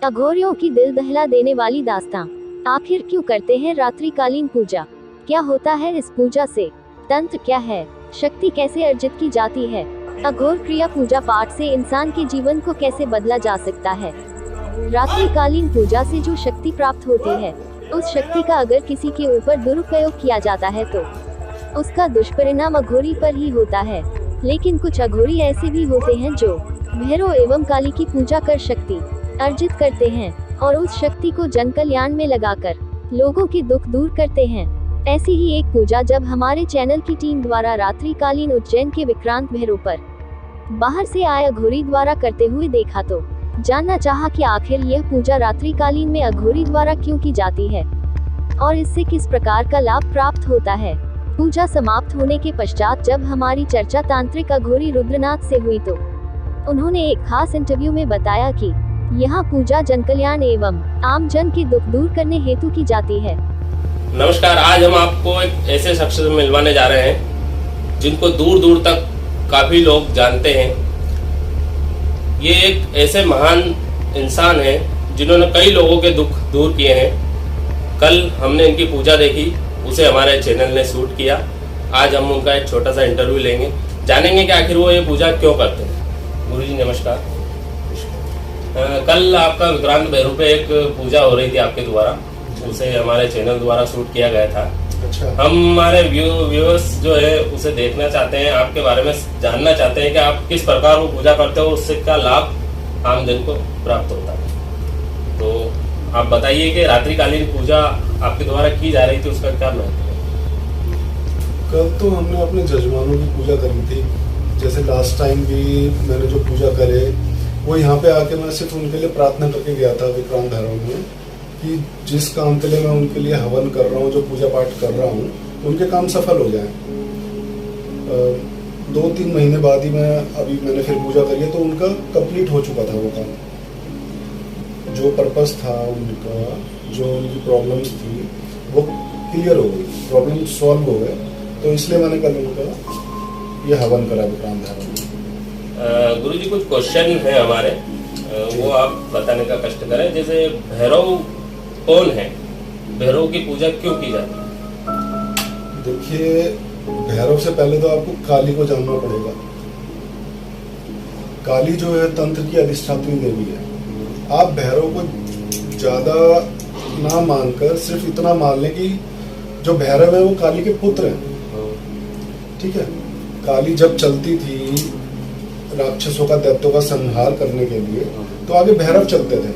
अघोरियों की दिल दहला देने वाली दास्तां। आखिर क्यों करते हैं रात्रिकालीन पूजा? क्या होता है इस पूजा से? तंत्र क्या है? शक्ति कैसे अर्जित की जाती है? अघोर क्रिया पूजा पाठ से इंसान के जीवन को कैसे बदला जा सकता है? रात्रिकालीन पूजा से जो शक्ति प्राप्त होती है, उस शक्ति का अगर किसी के ऊपर दुरुपयोग किया जाता है तो उसका दुष्परिणाम अघोरी पर ही होता है। लेकिन कुछ अघोरी ऐसे भी होते हैं जो भैरव एवं काली की पूजा कर शक्ति अर्जित करते हैं और उस शक्ति को जन कल्याण में लगाकर लोगों के दुख दूर करते हैं। ऐसी ही एक पूजा जब हमारे चैनल की टीम द्वारा रात्रिकालीन उज्जैन के विक्रांत भैरव पर बाहर से आए अघोरी द्वारा करते हुए देखा तो जानना चाहा कि आखिर यह पूजा रात्रिकालीन में अघोरी द्वारा क्यों की जाती है और इससे किस प्रकार का लाभ प्राप्त होता है। पूजा समाप्त होने के पश्चात जब हमारी चर्चा तांत्रिक अघोरी रुद्रनाथ से हुई तो उन्होंने एक खास इंटरव्यू में बताया कि यहाँ पूजा जन कल्याण एवं आम जन के दुख दूर करने हेतु की जाती है। नमस्कार, आज हम आपको एक ऐसे शख्स से मिलवाने जा रहे हैं जिनको दूर दूर तक काफी लोग जानते हैं। ये एक ऐसे महान इंसान हैं जिन्होंने कई लोगों के दुख दूर किए हैं। कल हमने इनकी पूजा देखी, उसे हमारे चैनल ने शूट किया। आज हम उनका एक छोटा सा इंटरव्यू लेंगे, जानेंगे कि आखिर वो ये पूजा क्यों करते हैं। गुरुजी नमस्कार। कल आपका विक्रांत भैरव पे एक पूजा हो रही थी आपके द्वारा, उसे हमारे चैनल द्वारा शूट किया गया था। अच्छा। हम हमारे व्यूअर्स जो है उसे देखना चाहते हैं, आपके बारे में जानना चाहते हैं कि आप किस प्रकार वो पूजा करते हो, उससे क्या लाभ आम जन को प्राप्त होता है। तो आप बताइए कि रात्रिकालीन पूजा आपके द्वारा की जा रही थी, उसका क्या महत्व है? कल तो हमने अपने जजमानों की पूजा करी थी। जैसे लास्ट टाइम भी मैंने जो पूजा करे वो यहाँ पे आके मैं सिर्फ उनके लिए प्रार्थना करके गया था विक्रांत भैरव में कि जिस काम के लिए मैं उनके लिए हवन कर रहा हूँ, जो पूजा पाठ कर रहा हूँ, उनके काम सफल हो जाए। 2-3 महीने बाद ही मैंने फिर पूजा करी है तो उनका कंप्लीट हो चुका था वो काम। जो पर्पस था उनका, जो उनकी प्रॉब्लम्स थी वो क्लियर हो गई, प्रॉब्लम सॉल्व हो गए। तो इसलिए मैंने कल उनका ये हवन करा विक्रांत भैरव में। गुरुजी कुछ क्वेश्चन है हमारे, वो आप बताने का कष्ट करें। जैसे भैरव कौन है, भैरव की पूजा क्यों की जाती है? देखिए, भैरव से पहले तो आपको काली को जानना पड़ेगा। काली जो है तंत्र की अधिष्ठात्री देवी है। आप भैरव को ज्यादा ना मानकर सिर्फ इतना मान लें कि जो भैरव है वो काली के पुत्र हैं। ठीक है। काली जब चलती थी राक्षसों का, दैत्यों का संहार करने के लिए, तो आगे भैरव चलते थे,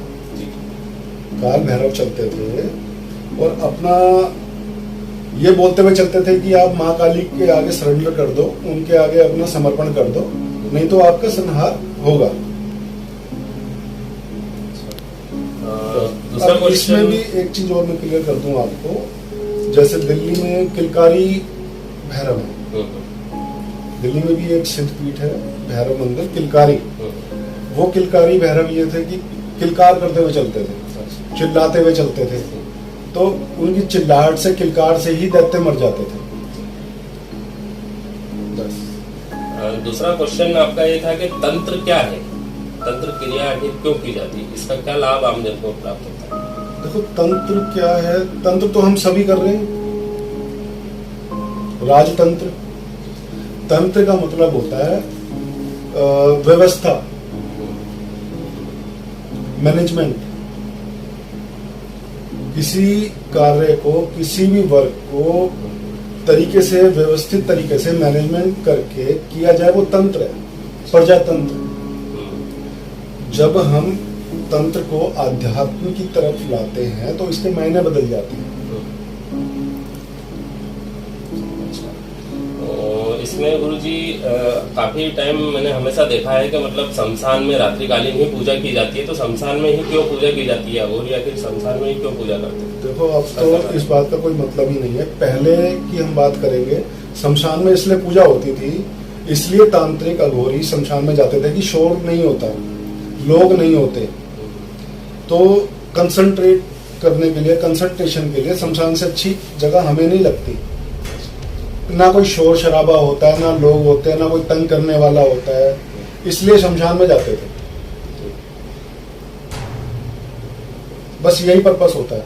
काल भैरव चलते थे और अपना ये बोलते हुए चलते थे कि आप माँ काली के आगे सरेंडर कर दो, उनके आगे अपना समर्पण कर दो, नहीं तो आपका संहार होगा। अब इसमें भी एक चीज और मैं क्लियर कर दूं आपको। जैसे दिल्ली में किलकारी भैरव है, दिल्ली में भी एक सिद्धपीठ है भैरव मंदिर किलकारी। वो किलकारी भैरव ये थे कि किलकार करते हुए चलते थे, चिल्लाते हुए चलते थे, तो उनकी चिल्लाहट से, किलकार से ही दैत्य मर जाते थे। बस। दूसरा क्वेश्चन आपका ये था कि तंत्र क्या है, तंत्र क्रिया क्यों की जाती है, इसका क्या लाभ आम जन को प्राप्त होता है? देखो, तंत्र क्या है? तंत्र तो हम सभी कर रहे हैं। राजतंत्र, तंत्र का मतलब होता है व्यवस्था, मैनेजमेंट। किसी कार्य को, किसी भी वर्क को तरीके से, व्यवस्थित तरीके से मैनेजमेंट करके किया जाए, वो तंत्र है, प्रजातंत्र। जब हम तंत्र को आध्यात्म की तरफ लाते हैं तो इसके मायने बदल जाते हैं। इसमें गुरुजी काफी टाइम मैंने हमेशा देखा है कि मतलब शमशान में रात्रिकालीन ही पूजा की जाती है, तो शमशान में ही क्यों पूजा की जाती है अघोरी, आखिर शमशान में ही क्यों पूजा करते हैं? देखो, अब तो इस बात का कोई मतलब ही नहीं है। पहले की हम बात करेंगे, शमशान में इसलिए पूजा होती थी, इसलिए तांत्रिक अघोरी शमशान में जाते थे कि शोर नहीं होता, लोग नहीं होते, तो कंसंट्रेट करने के लिए, कंसंट्रेशन के लिए शमशान से अच्छी जगह हमें नहीं लगती। ना कोई शोर शराबा होता है, ना लोग होते हैं, ना कोई तंग करने वाला होता है, इसलिए शमशान में जाते थे। बस यही पर्पस होता है।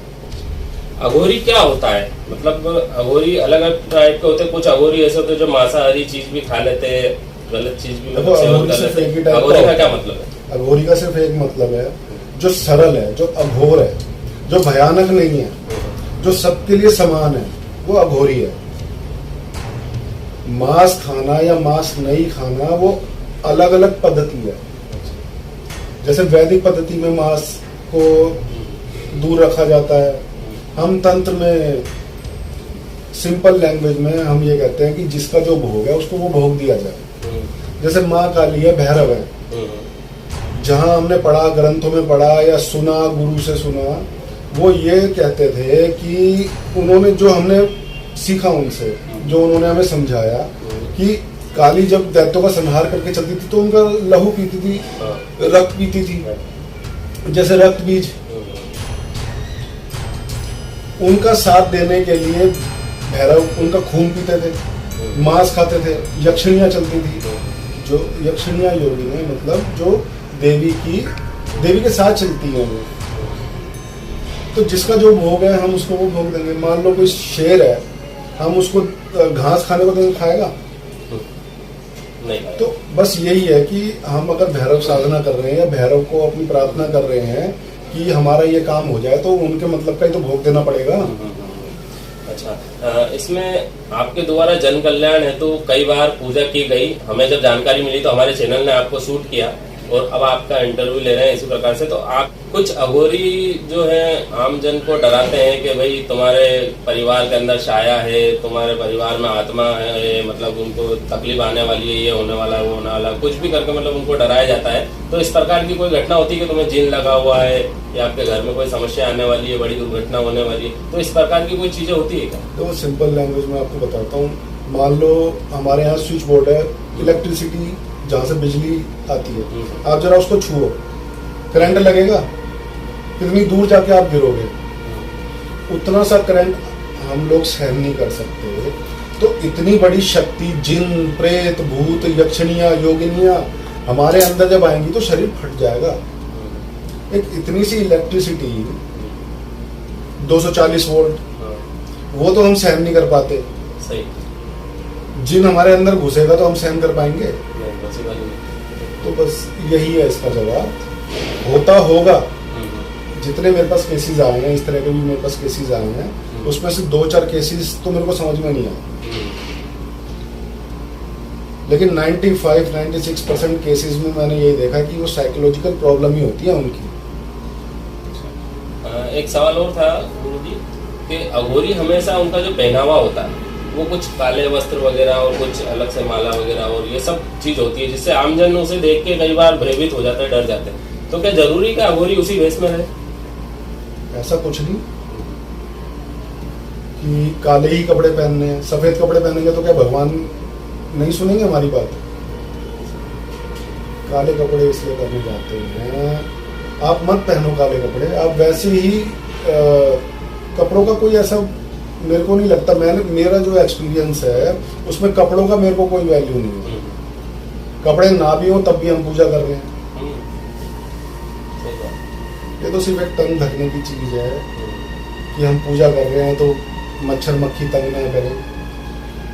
अघोरी क्या होता है? मतलब अघोरी अलग अलग टाइप के होते हैं। कुछ अघोरी ऐसे होते हैं जो मांसाहारी चीज भी खा लेते हैं, गलत चीज भी देखो, सेवन अघोरी कर सिर्फ लेते एक ही हैं। टाइप का अघोरी का होता क्या है। मतलब है? अघोरी का सिर्फ एक मतलब है, जो सरल है, जो अघोर है, जो भयानक नहीं है, जो सबके लिए समान है, वो अघोरी है। मांस खाना या मांस नहीं खाना वो अलग अलग पद्धति है। जैसे वैदिक पद्धति में मांस को दूर रखा जाता है, हम तंत्र में सिंपल लैंग्वेज में हम ये कहते हैं कि जिसका जो भोग है उसको वो भोग दिया जाए। जैसे माँ काली है, भैरव है, जहां हमने पढ़ा, ग्रंथों में पढ़ा या सुना, गुरु से सुना, वो ये कहते थे कि उन्होंने जो हमने सीखा उनसे, जो उन्होंने हमें समझाया कि काली जब दैत्यों का संहार करके चलती थी तो उनका लहू पीती थी, रक्त पीती थी, जैसे रक्त बीज। उनका साथ देने के लिए भैरव उनका खून पीते थे, मांस खाते थे, यक्षिणियां चलती थी। जो यक्षिणियां योगी है, मतलब जो देवी के साथ चलती है वो। तो जिसका जो भोग है हम उसको वो भोग देंगे। मान लो कोई शेर है, हम उसको घास खाने को देंगे, खाएगा नहीं। तो बस यही है कि हम अगर भैरव साधना कर रहे हैं या भैरव को अपनी प्रार्थना कर रहे हैं कि हमारा ये काम हो जाए, तो उनके मतलब का ही तो भोग देना पड़ेगा। अच्छा, इसमें आपके द्वारा जन कल्याण है तो कई बार पूजा की गई। हमें जब जानकारी मिली तो हमारे चैनल ने आपको शूट किया और अब आपका इंटरव्यू ले रहे हैं इसी प्रकार से। तो आप कुछ अघोरी जो है आम जन को डराते हैं कि भाई तुम्हारे परिवार के अंदर छाया है, तुम्हारे परिवार में आत्मा है, मतलब उनको तकलीफ आने वाली है, ये होने वाला है, वो होने वाला है, कुछ भी करके मतलब उनको डराया जाता है। तो इस प्रकार की कोई घटना होती है कि तुम्हें जिन लगा हुआ है या आपके घर में कोई समस्या आने वाली है, बड़ी दुर्घटना होने वाली है, तो इस प्रकार की कोई चीजें होती है क्या? तो सिंपल लैंग्वेज में आपको बताता हूँ। मान लो हमारे यहाँ स्विच बोर्ड है, इलेक्ट्रिसिटी जहाँ से बिजली आती है, आप जरा उसको छुओ, करंट लगेगा, कितनी दूर जाके आप गिरोगे। उतना सा करंट हम लोग सहन नहीं कर सकते। तो इतनी बड़ी शक्ति, जिन, प्रेत, भूत, यक्षिणियां, योगिनियां हमारे अंदर जब आएंगी तो शरीर फट जाएगा। एक इतनी सी इलेक्ट्रिसिटी 240 वोल्ट, वो तो हम सहन नहीं कर पाते। सही। जिन हमारे अंदर घुसेगा तो हम सहन कर पाएंगे? तो बस यही है इसका जवाब। होता होगा। जितने मेरे पास केसेस आए हैं, इस तरह के भी मेरे पास केसेस आए हैं, उसमें से 2-4 केसेस तो मेरे को समझ में नहीं आए, लेकिन 95-96% केसेस में मैंने ये देखा कि वो साइकोलॉजिकल प्रॉब्लम ही होती है उनकी। एक सवाल और था गुरुजी कि अघोरी हमेशा उनका जो पहनावा होता है वो कुछ काले वस्त्र वगैरह और कुछ अलग से माला वगैरह और ये सब चीज होती है, जिससे आमजन उसे देख के कई बार भयभीत हो जाते हैं, डर जाते हैं। तो क्या जरूरी क्या अघोरी उसी वेश में रहे? ऐसा कुछ नहीं कि काले ही कपड़े पहनने हैं। सफेद कपड़े पहनेंगे तो क्या भगवान नहीं सुनेंगे हमारी बात? काले कपड़े इसलिए पहने जाते हैं, आप मत पहनो काले कपड़े। आप वैसे ही कपड़ों का कोई ऐसा मेरे को नहीं लगता, मेरा जो एक्सपीरियंस है उसमें कपड़ों का मेरे को कोई वैल्यू नहीं है। कपड़े ना भी हो तब भी हम पूजा कर रहे हैं। ये तो सिर्फ एक तंग ढकने की चीज है कि हम पूजा कर रहे हैं तो मच्छर मक्खी तंग ना करें।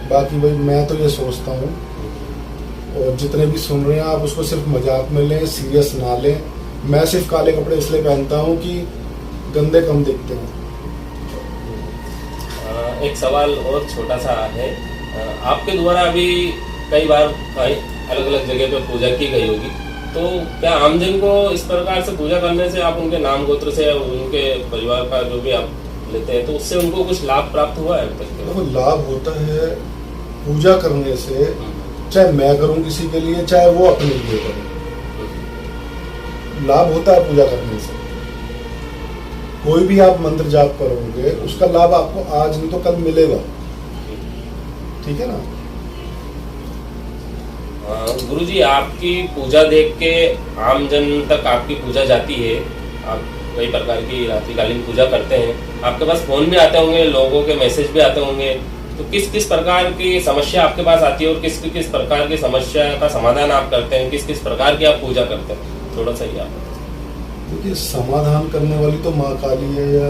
बाकी भाई मैं तो ये सोचता हूँ, और जितने भी सुन रहे हैं आप उसको सिर्फ मजाक में लें, सीरियस ना लें। मैं सिर्फ काले कपड़े इसलिए पहनता हूँ कि गंदे कम दिखते हैं। एक सवाल और छोटा सा है, आपके द्वारा अभी कई बार अलग अलग जगह पे पूजा की गई होगी, तो क्या आमजन को इस प्रकार से पूजा करने से, आप उनके नाम गोत्र से उनके परिवार का जो भी आप लेते हैं, तो उससे उनको कुछ लाभ प्राप्त हुआ है अब तक? देखो, लाभ होता है पूजा करने से, चाहे मैं करूं किसी के लिए, चाहे वो अपने लिए करें, लाभ होता है पूजा करने से। कोई भी आप मंत्र जाप करोगे उसका लाभ आपको आज नहीं तो कल मिलेगा। ठीक है ना? गुरुजी, आपकी पूजा देख के आम जन तक आपकी पूजा जाती है, आप कई प्रकार की रात्रिकालीन पूजा करते हैं, आपके पास फोन भी आते होंगे, लोगों के मैसेज भी आते होंगे, तो किस किस प्रकार की समस्या आपके पास आती है और किस किस प्रकार की समस्या का समाधान आप करते हैं, किस किस प्रकार की आप पूजा करते हैं, थोड़ा सा ही आप? क्योंकि समाधान करने वाली तो माँ काली है, या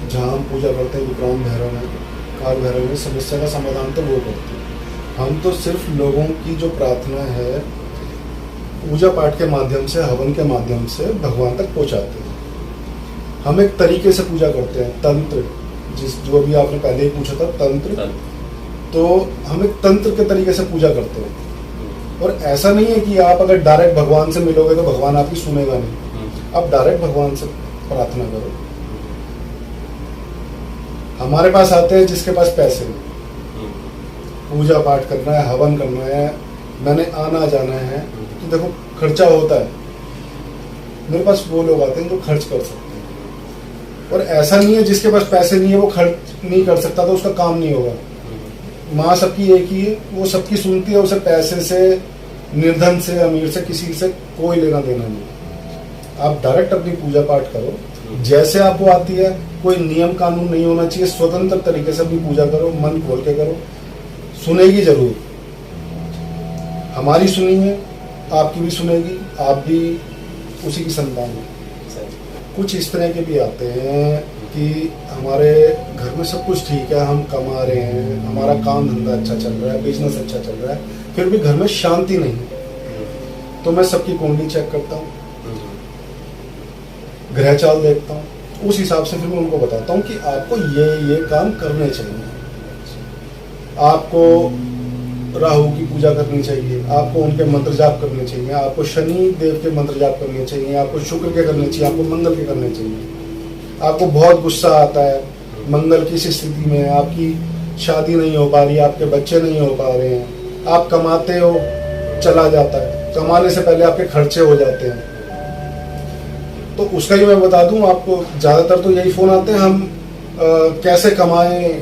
जहाँ हम पूजा करते हैं विक्रांत भैरव है, काल भैरव है, समस्या का समाधान तो वो करती है। हम तो सिर्फ लोगों की जो प्रार्थना है पूजा पाठ के माध्यम से, हवन के माध्यम से भगवान तक पहुँचाते हैं। हम एक तरीके से पूजा करते हैं, तंत्र, जो अभी आपने पहले ही पूछा था, तंत्र। तो हम एक तंत्र के तरीके से पूजा करते हैं, और ऐसा नहीं है कि आप अगर डायरेक्ट भगवान से मिलोगे तो भगवान आपकी सुनेगा नहीं। आप डायरेक्ट भगवान से प्रार्थना करो। हमारे पास आते हैं जिसके पास पैसे नहीं, पूजा पाठ करना है, हवन करना है, मैंने आना जाना है, तो देखो खर्चा होता है। मेरे पास वो लोग आते हैं जो खर्च कर सकते हैं, और ऐसा नहीं है जिसके पास पैसे नहीं है वो खर्च नहीं कर सकता तो उसका काम नहीं होगा। माँ सबकी एक ही है, वो सबकी सुनती है, उसे पैसे से, निर्धन से, अमीर से, किसी से कोई लेना देना नहीं। आप डायरेक्ट अपनी पूजा पाठ करो जैसे आपको आती है, कोई नियम कानून नहीं होना चाहिए, स्वतंत्र तरीके से अपनी पूजा करो, मन खोल के करो, सुनेगी जरूर। हमारी सुनी है, आपकी भी सुनेगी, आप भी उसी की संतान है। कुछ इस तरह के भी आते हैं कि हमारे घर में सब कुछ ठीक है, हम कमा रहे हैं, हमारा काम धंधा अच्छा चल रहा है, बिजनेस अच्छा चल रहा है, फिर भी घर में शांति नहीं। तो मैं सबकी कुंडली चेक करता हूँ, ग्रह चाल देखता हूँ, उस हिसाब से फिर मैं उनको बताता हूँ कि आपको ये काम करने चाहिए। आपको राहु की पूजा करनी चाहिए, आपको उनके मंत्र जाप करने चाहिए, आपको शनि देव के मंत्र जाप करने चाहिए, आपको शुक्र के करने चाहिए, आपको मंगल के करने चाहिए। आपको बहुत गुस्सा आता है, मंगल की स्थिति में आपकी शादी नहीं हो पा रही, आपके बच्चे नहीं हो पा रहे हैं, आप कमाते हो चला जाता है, कमाने से पहले आपके खर्चे हो जाते हैं, तो उसका ही मैं बता दूं आपको। ज़्यादातर तो यही फ़ोन आते हैं, हम कैसे कमाएं,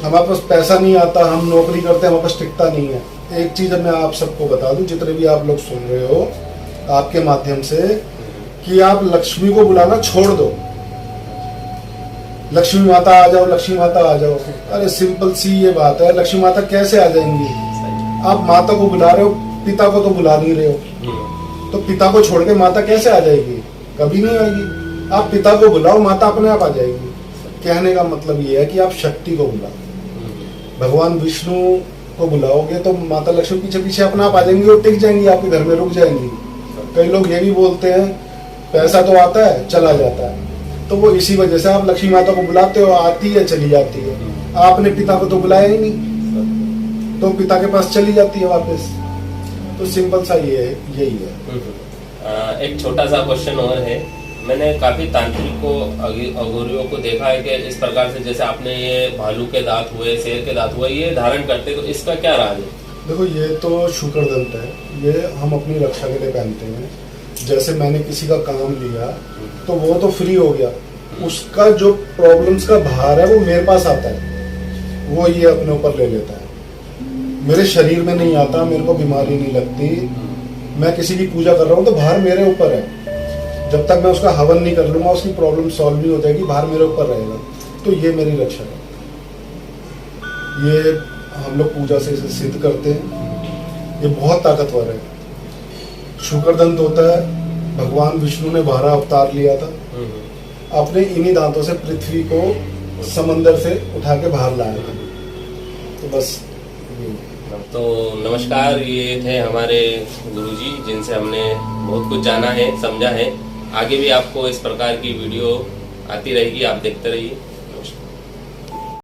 हमारे पास पैसा नहीं आता, हम नौकरी करते हैं, हमारे पास टिकता नहीं है। एक चीज़ मैं आप सबको बता दूं, जितने भी आप लोग सुन रहे हो आपके माध्यम से, कि आप लक्ष्मी को बुलाना छोड़ दो। लक्ष्मी माता आ जाओ, लक्ष्मी माता आ जाओ, अरे सिंपल सी ये बात है, लक्ष्मी माता कैसे आ जाएंगी? आप माता को बुला रहे हो, पिता को तो बुला नहीं रहे हो, तो पिता को छोड़ के माता कैसे आ जाएगी? कभी नहीं आएगी। आप पिता को बुलाओ, माता अपने आप आ जाएगी। कहने का मतलब ये है कि आप शक्ति को बुलाओ। भगवान विष्णु को बुलाओगे तो माता लक्ष्मी पीछे पीछे अपने आप आ जाएंगी और टिक जाएंगी, आपके घर में रुक जाएंगी। कई लोग ये भी बोलते हैं पैसा तो आता है चला जाता है, तो वो इसी वजह से आप लक्ष्मी माता को बुलाते हो, आती है चली जाती है। आपने पिता को तो बुलाया ही नहीं, तो पिता के पास चली जाती है वापस। तो सिंपल सा यही है। एक छोटा सा क्वेश्चन और है, मैंने काफी तांत्रिकों अघोरियों को देखा है कि इस प्रकार से, जैसे आपने ये भालू के दांत हुए, शेर के दांत हुए, ये धारण करते, तो इसका क्या राज है? देखो ये तो शुक्र दंत है, ये हम अपनी रक्षा के लिए पहनते हैं। जैसे मैंने किसी का काम लिया तो वो तो फ्री हो गया, उसका जो प्रॉब्लम्स का भार है वो मेरे पास आता है, वो ये अपने ऊपर ले लेता है। मेरे शरीर में नहीं आता, मेरे को बीमारी नहीं लगती, मैं किसी की पूजा कर रहा हूँ तो भार मेरे ऊपर है। जब तक मैं उसका हवन नहीं कर लूंगा उसकी प्रॉब्लम सॉल्व नहीं हो जाएगी, भार मेरे ऊपर रहेगा। तो ये मेरी रक्षा है, ये हम लोग पूजा से इसे सिद्ध करते हैं। ये बहुत ताकतवर है। शुक्रदंत होता है, भगवान विष्णु ने 12 अवतार लिया था, अपने इन्हीं दांतों से पृथ्वी को समंदर से उठा के बाहर लाया था। तो बस तो नमस्कार, ये थे हमारे गुरुजी जिनसे हमने बहुत कुछ जाना है, समझा है। आगे भी आपको इस प्रकार की वीडियो आती रहेगी, आप देखते रहिए।